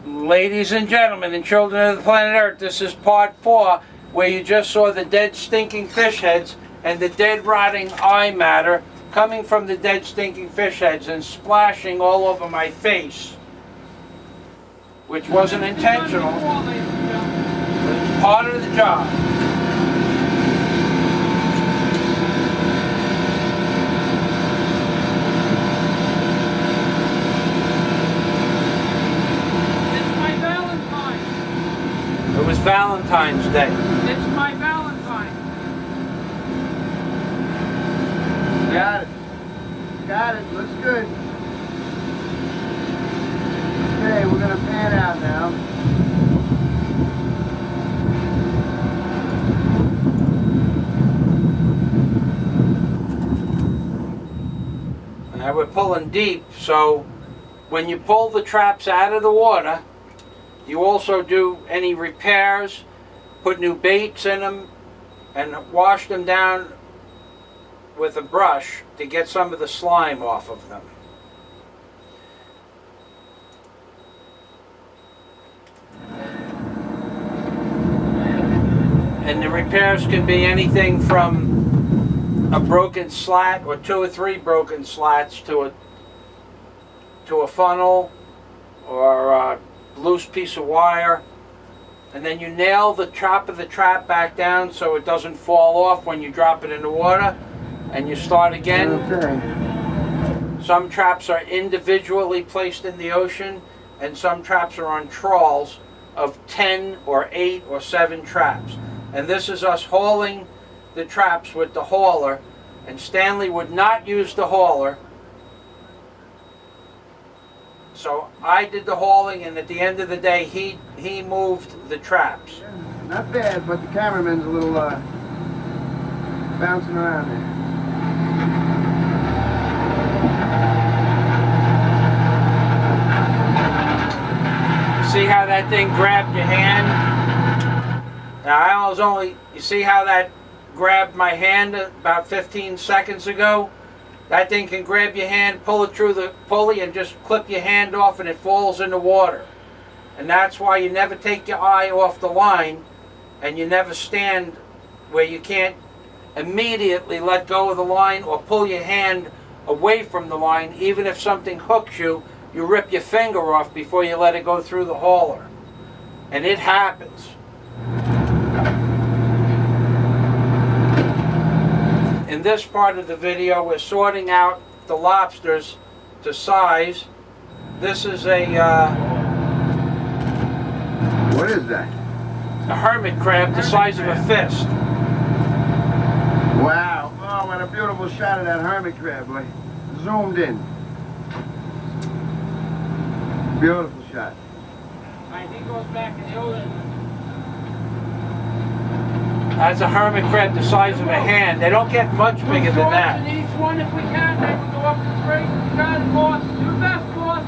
Ladies and gentlemen and children of the planet Earth, this is part 4, where you just saw the dead stinking fish heads and the dead rotting eye matter coming from the dead stinking fish heads and splashing all over my face, which wasn't intentional, but it's part of the job. It was Valentine's Day. It's my Valentine. Got it. Got it. Looks good. Okay, we're going to pan out now. Now we're pulling deep, so when you pull the traps out of the water, you also do any repairs, put new baits in them, and wash them down with a brush to get some of the slime off of them. And the repairs can be anything from a broken slat or 2 or 3 broken slats to a funnel or a loose piece of wire, and then you nail the top of the trap back down so it doesn't fall off when you drop it in the water, and you start again. Okay. Some traps are individually placed in the ocean, and some traps are on trawls of 10 or 8 or 7 traps. And this is us hauling the traps with the hauler, and Stanley would not use the hauler. So I did the hauling, and at the end of the day, he moved the traps. Not bad, but the cameraman's a little bouncing around there. See how that thing grabbed your hand? Now you see how that grabbed my hand about 15 seconds ago? That thing can grab your hand, pull it through the pulley, and just clip your hand off, and it falls in the water. And that's why you never take your eye off the line, and you never stand where you can't immediately let go of the line or pull your hand away from the line. Even if something hooks you, you rip your finger off before you let it go through the hauler. And it happens. In this part of the video, we're sorting out the lobsters to size. This is a what is that? A hermit crab the size of a fist. Wow. Oh, what a beautiful shot of that hermit crab, boy. Zoomed in. Beautiful shot. He goes back in the ocean. That's a hermit crab the size of a hand. They don't get much bigger than that. Each one, if we can, they will go up the straight. You got it, boss. Do the best, boss.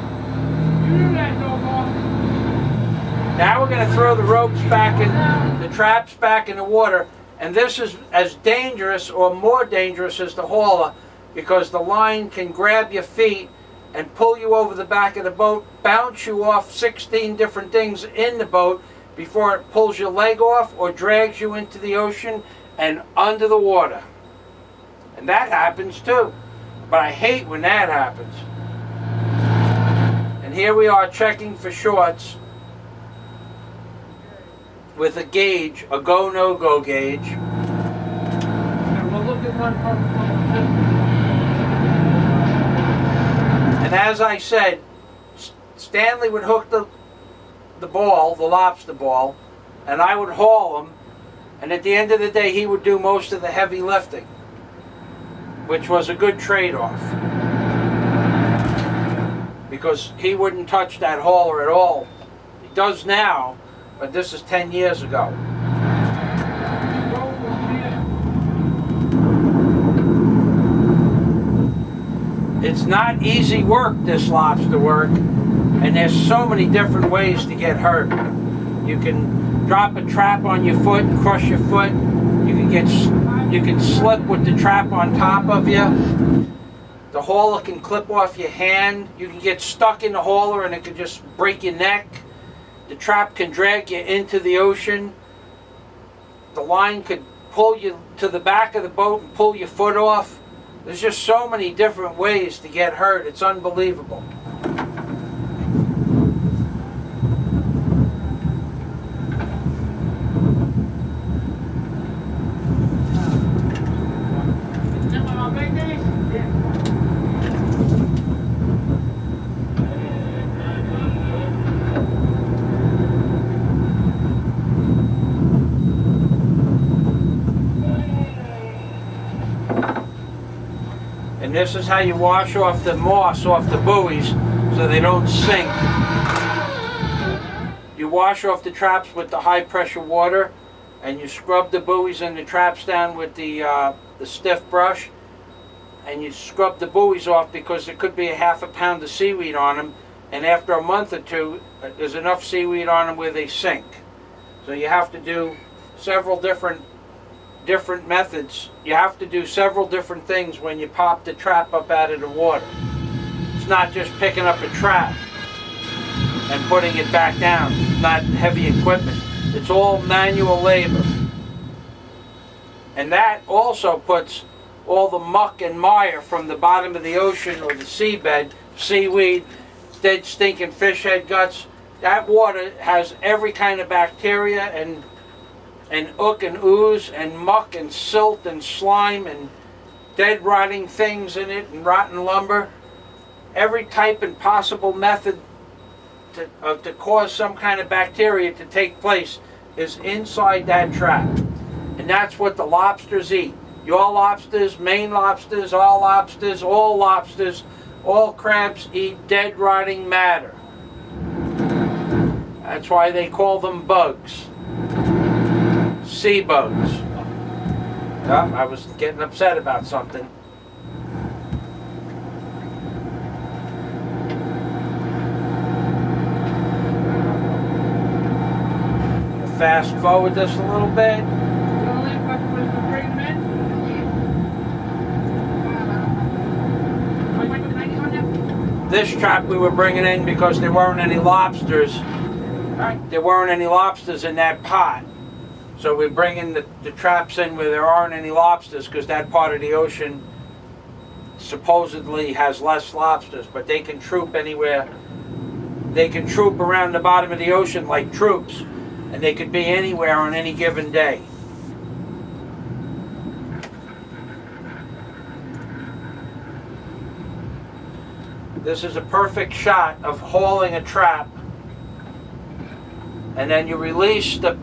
You do that, no, boss. Now we're going to throw the ropes back in, the traps back in the water. And this is as dangerous or more dangerous as the hauler, because the line can grab your feet and pull you over the back of the boat, bounce you off 16 different things in the boat before it pulls your leg off or drags you into the ocean and under the water. And that happens too. But I hate when that happens. And here we are checking for shorts with a gauge, a go, no-go gauge. And we'll look at one from And as I said, Stanley would hook the ball, the lobster ball, and I would haul him, and at the end of the day he would do most of the heavy lifting, which was a good trade-off, because he wouldn't touch that hauler at all. He does now, but this is 10 years ago. It's not easy work, this lobster work, and there's so many different ways to get hurt. You can drop a trap on your foot and crush your foot. You can slip with the trap on top of you. The hauler can clip off your hand. You can get stuck in the hauler and it can just break your neck. The trap can drag you into the ocean. The line could pull you to the back of the boat and pull your foot off. There's just so many different ways to get hurt. It's unbelievable. And this is how you wash off the moss off the buoys so they don't sink. You wash off the traps with the high pressure water, and you scrub the buoys and the traps down with the stiff brush, and you scrub the buoys off because there could be a half a pound of seaweed on them, and after a month or two there's enough seaweed on them where they sink. So you have to do several different methods. You have to do several different things when you pop the trap up out of the water. It's not just picking up a trap and putting it back down. It's not heavy equipment. It's all manual labor. And that also puts all the muck and mire from the bottom of the ocean or the seabed, seaweed, dead stinking fish head guts. That water has every kind of bacteria and ook and ooze and muck and silt and slime and dead rotting things in it and rotten lumber. Every type and possible method to cause some kind of bacteria to take place is inside that trap. And that's what the lobsters eat. Your lobsters, Maine lobsters, all lobsters, all crabs eat dead rotting matter. That's why they call them bugs. Sea bugs. Oh, I was getting upset about something. Fast forward this a little bit. This trap we were bringing in because there weren't any lobsters. There weren't any lobsters in that pot. So we're bringing the traps in where there aren't any lobsters because that part of the ocean supposedly has less lobsters, but they can troop anywhere. They can troop around the bottom of the ocean like troops, and they could be anywhere on any given day. This is a perfect shot of hauling a trap, and then you release the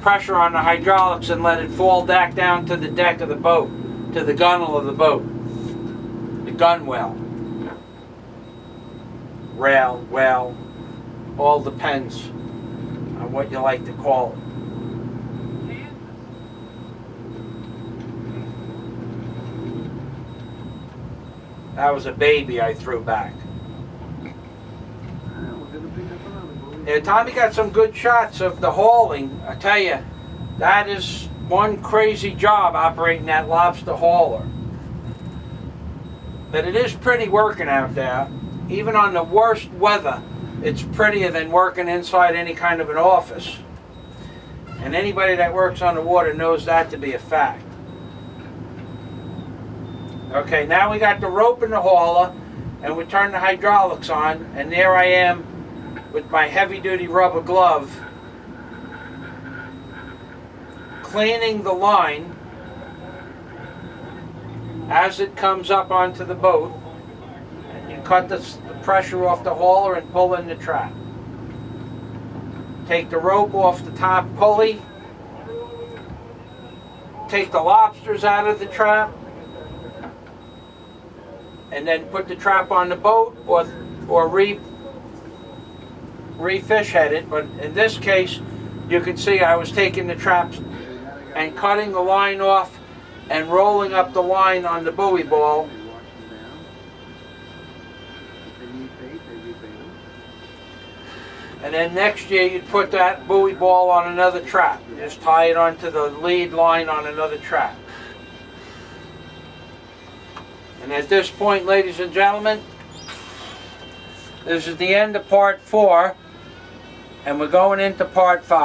pressure on the hydraulics and let it fall back down to the deck of the boat, to the gunnel of the boat, the gunwale, rail, well, all depends on what you like to call it. That was a baby I threw back. Yeah, Tommy got some good shots of the hauling. I tell you, that is one crazy job operating that lobster hauler. But it is pretty working out there. Even on the worst weather, it's prettier than working inside any kind of an office. And anybody that works on the water knows that to be a fact. Okay, now we got the rope in the hauler, and we turn the hydraulics on, and there I am with my heavy-duty rubber glove cleaning the line as it comes up onto the boat, and you cut the pressure off the hauler and pull in the trap. Take the rope off the top pulley, take the lobsters out of the trap, and then put the trap on the boat or re-fish head it. But in this case, you can see I was taking the traps and cutting the line off and rolling up the line on the buoy ball. And then next year you'd put that buoy ball on another trap. You just tie it onto the lead line on another trap. And at this point, ladies and gentlemen, this is the end of part 4. and we're going into part 5.